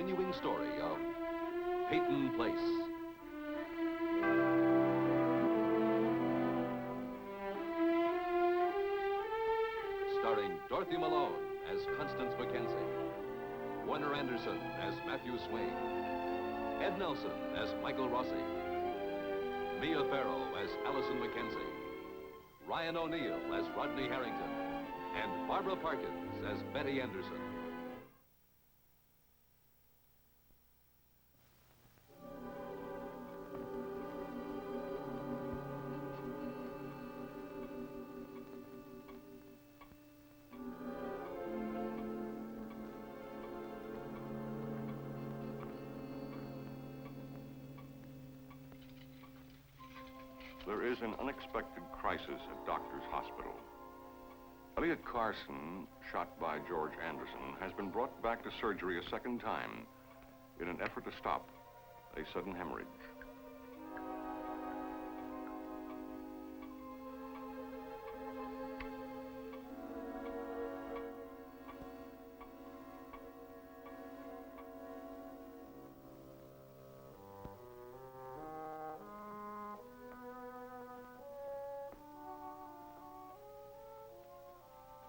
continuing story of Peyton Place. Starring Dorothy Malone as Constance Mackenzie, Warner Anderson as Matthew Swain, Ed Nelson as Michael Rossi, Mia Farrow as Allison Mackenzie, Ryan O'Neill as Rodney Harrington, and Barbara Parkins as Betty Anderson. There is an unexpected crisis at Doctor's Hospital. Elliot Carson, shot by George Anderson, has been brought back to surgery a second time in an effort to stop a sudden hemorrhage.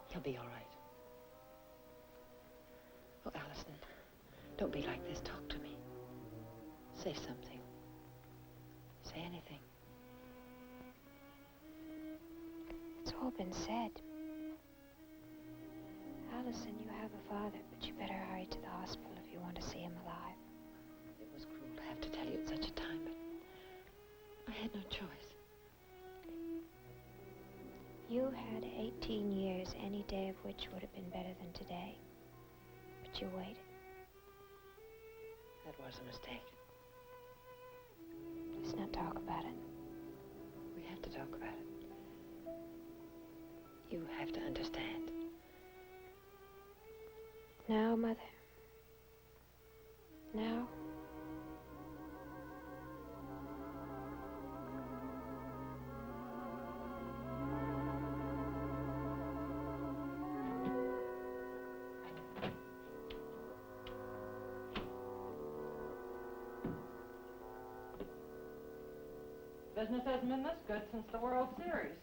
He'll be all right. Oh, Allison, don't be like this. Talk to me. Say something. Say anything. It's all been said. Allison, you have a father, but you better hurry to the hospital if you want to see him alive. It was cruel to have to tell you at such a time, but I had no choice. You had 18 years, any day of which would have been better than today. But you waited. That was a mistake. Let's not talk about it. We have to talk about it. You have to understand. Now, Mother? Now? Business hasn't been this good since the World Series.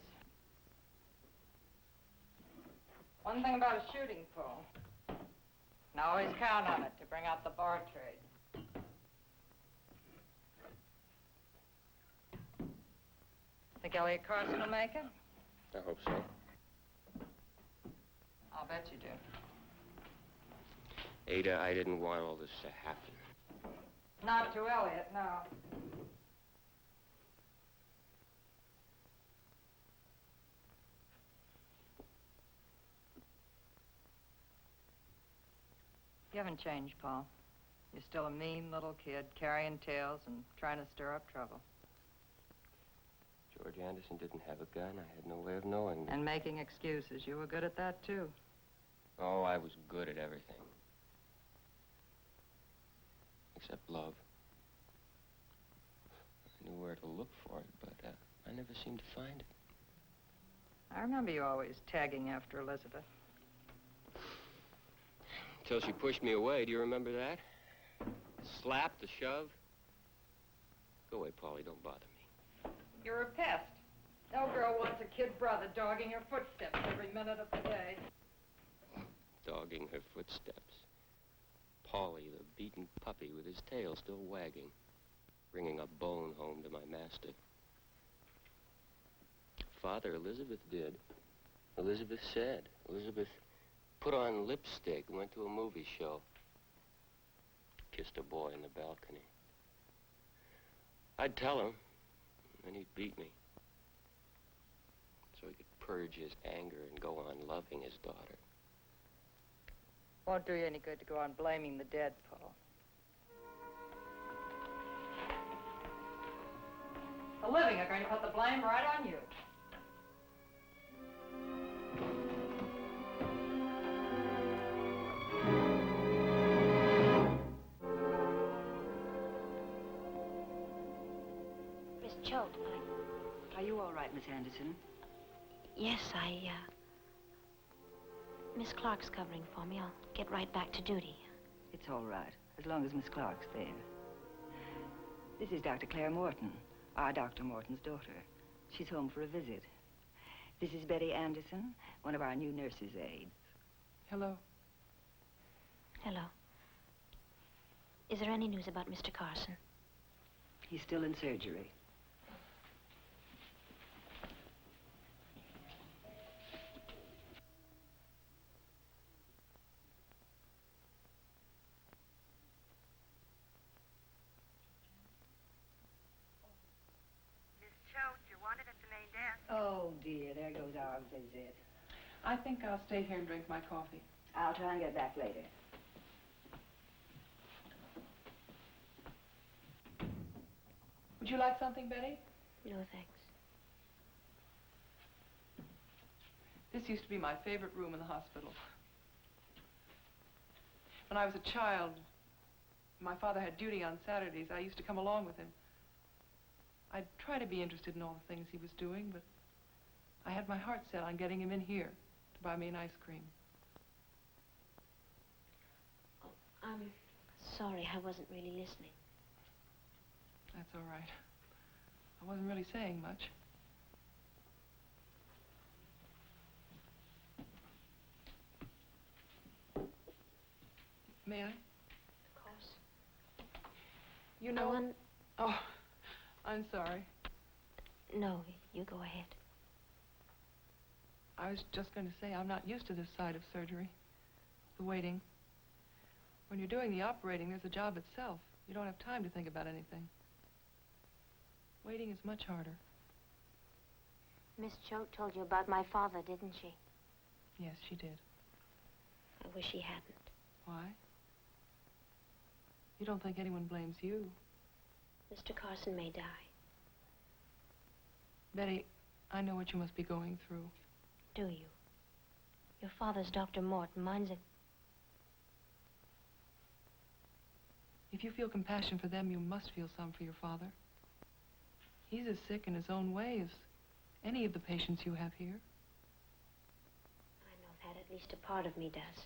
One thing about a shooting pool, and always count on it to bring out the bar trade. Think Elliot Carson will make it? I hope so. I'll bet you do. Ada, I didn't want all this to happen. Not to Elliot, no. You haven't changed, Paul. You're still a mean little kid, carrying tales and trying to stir up trouble. George Anderson didn't have a gun. I had no way of knowing. And making excuses. You were good at that, too. Oh, I was good at everything. Except love. I knew where to look for it, but I never seemed to find it. I remember you always tagging after Elizabeth. Until she pushed me away. Do you remember that? The slap, the shove. Go away, Paulie. Don't bother me. You're a pest. No girl wants a kid brother dogging her footsteps every minute of the day. Dogging her footsteps. Paulie, the beaten puppy with his tail still wagging, bringing a bone home to my master. Father, Elizabeth did. Elizabeth said. Elizabeth put on lipstick, went to a movie show. Kissed a boy in the balcony. I'd tell him, and he'd beat me. So he could purge his anger and go on loving his daughter. Won't do you any good to go on blaming the dead, Paul. The living are going to put the blame right on you. Miss Choate, Are you all right, Miss Anderson? Yes, Miss Clark's covering for me. I'll get right back to duty. It's all right, as long as Miss Clark's there. This is Dr. Claire Morton, our Dr. Morton's daughter. She's home for a visit. This is Betty Anderson, one of our new nurse's aides. Hello. Hello. Is there any news about Mr. Carson? He's still in surgery. Oh, dear, there goes our visit. I think I'll stay here and drink my coffee. I'll try and get back later. Would you like something, Betty? No, thanks. This used to be my favorite room in the hospital. When I was a child, my father had duty on Saturdays. I used to come along with him. I'd try to be interested in all the things he was doing, but I had my heart set on getting him in here to buy me an ice cream. Oh, I'm sorry, I wasn't really listening. That's all right. I wasn't really saying much. May I? Of course. You know... Ellen... Oh, I'm sorry. No, you go ahead. I was just going to say I'm not used to this side of surgery. The waiting. When you're doing the operating, there's the job itself. You don't have time to think about anything. Waiting is much harder. Miss Choate told you about my father, didn't she? Yes, she did. I wish she hadn't. Why? You don't think anyone blames you? Mr. Carson may die. Betty, I know what you must be going through. Do you? Your father's Dr. Morton. Mine's a... If you feel compassion for them, you must feel some for your father. He's as sick in his own way as any of the patients you have here. I know that. At least a part of me does.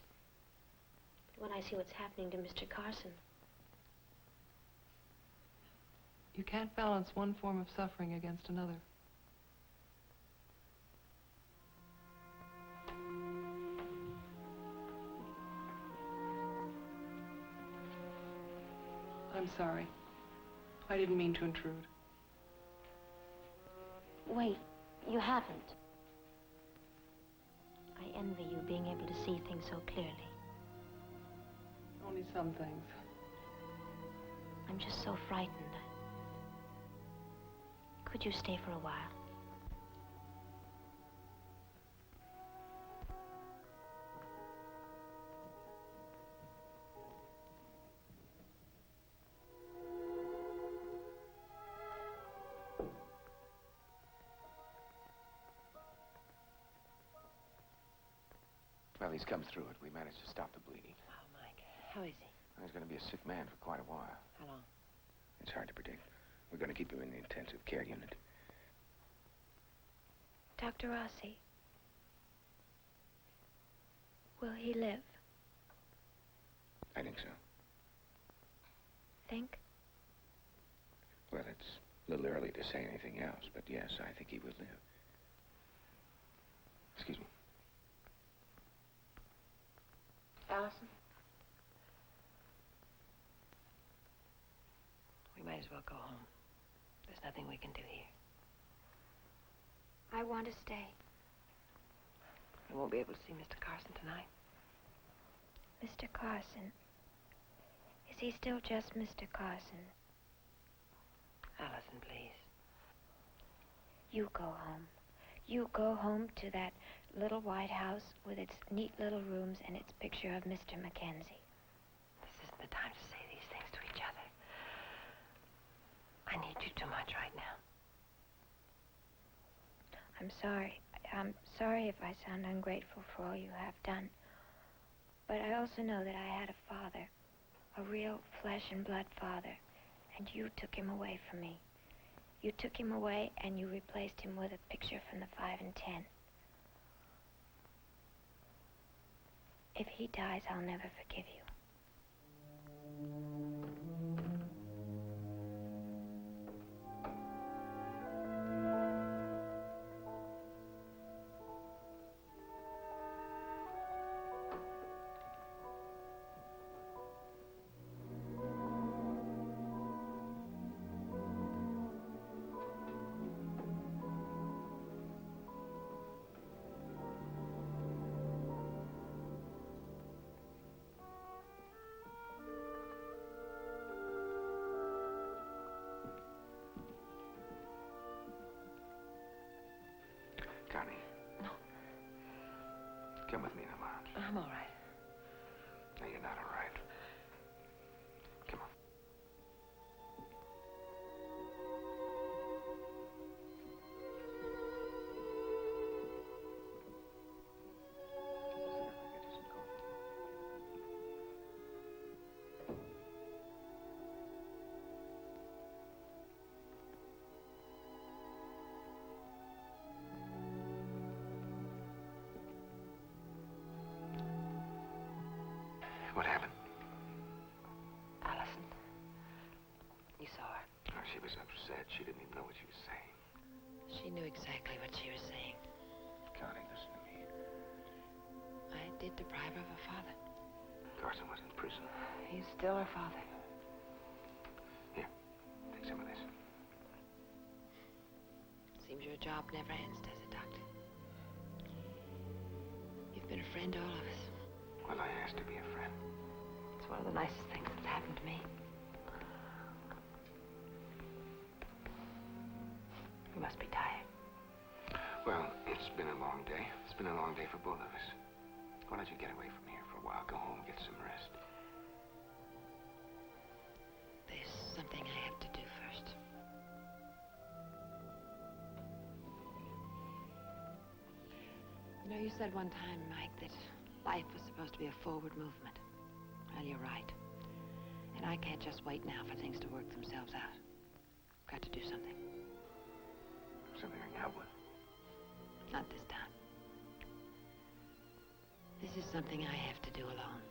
But when I see what's happening to Mr. Carson... You can't balance one form of suffering against another. I'm sorry. I didn't mean to intrude. Wait, you haven't. I envy you being able to see things so clearly. Only some things. I'm just so frightened. Could you stay for a while? Well, he's come through it. We managed to stop the bleeding. Oh, Mike, how is he? He's going to be a sick man for quite a while. How long? It's hard to predict. We're going to keep him in the intensive care unit. Dr. Rossi, will he live? I think so. Think? Well, it's a little early to say anything else, but yes, I think he will live. Excuse me. Allison? We might as well go home. There's nothing we can do here. I want to stay. We won't be able to see Mr. Carson tonight. Mr. Carson. Is he still just Mr. Carson? Allison, please. You go home. You go home to that little white house with its neat little rooms and its picture of Mr. Mackenzie. This isn't the time to say these things to each other. I need you too much right now. I'm sorry. I'm sorry if I sound ungrateful for all you have done. But I also know that I had a father, a real flesh and blood father, and you took him away from me. You took him away and you replaced him with a picture from the 5 and 10. If he dies, I'll never forgive you. Come with me in the lounge. I'm all right. No, you're not all right. Come on. What happened? Allison. You saw her. Oh, she was upset. She didn't even know what she was saying. She knew exactly what she was saying. Connie, listen to me. I did deprive her of her father. Carson was in prison. He's still her father. Here, take some of this. Seems your job never ends, does it, Doctor? You've been a friend to all of us. Well, I asked to be a friend. It's one of the nicest things that's happened to me. You must be tired. Well, it's been a long day. It's been a long day for both of us. Why don't you get away from here for a while? Go home, get some rest. There's something I have to do first. You know, you said one time, Mike, that life was supposed to be a forward movement. Well, you're right. And I can't just wait now for things to work themselves out. Got to do something. Something I can help with. Not this time. This is something I have to do alone.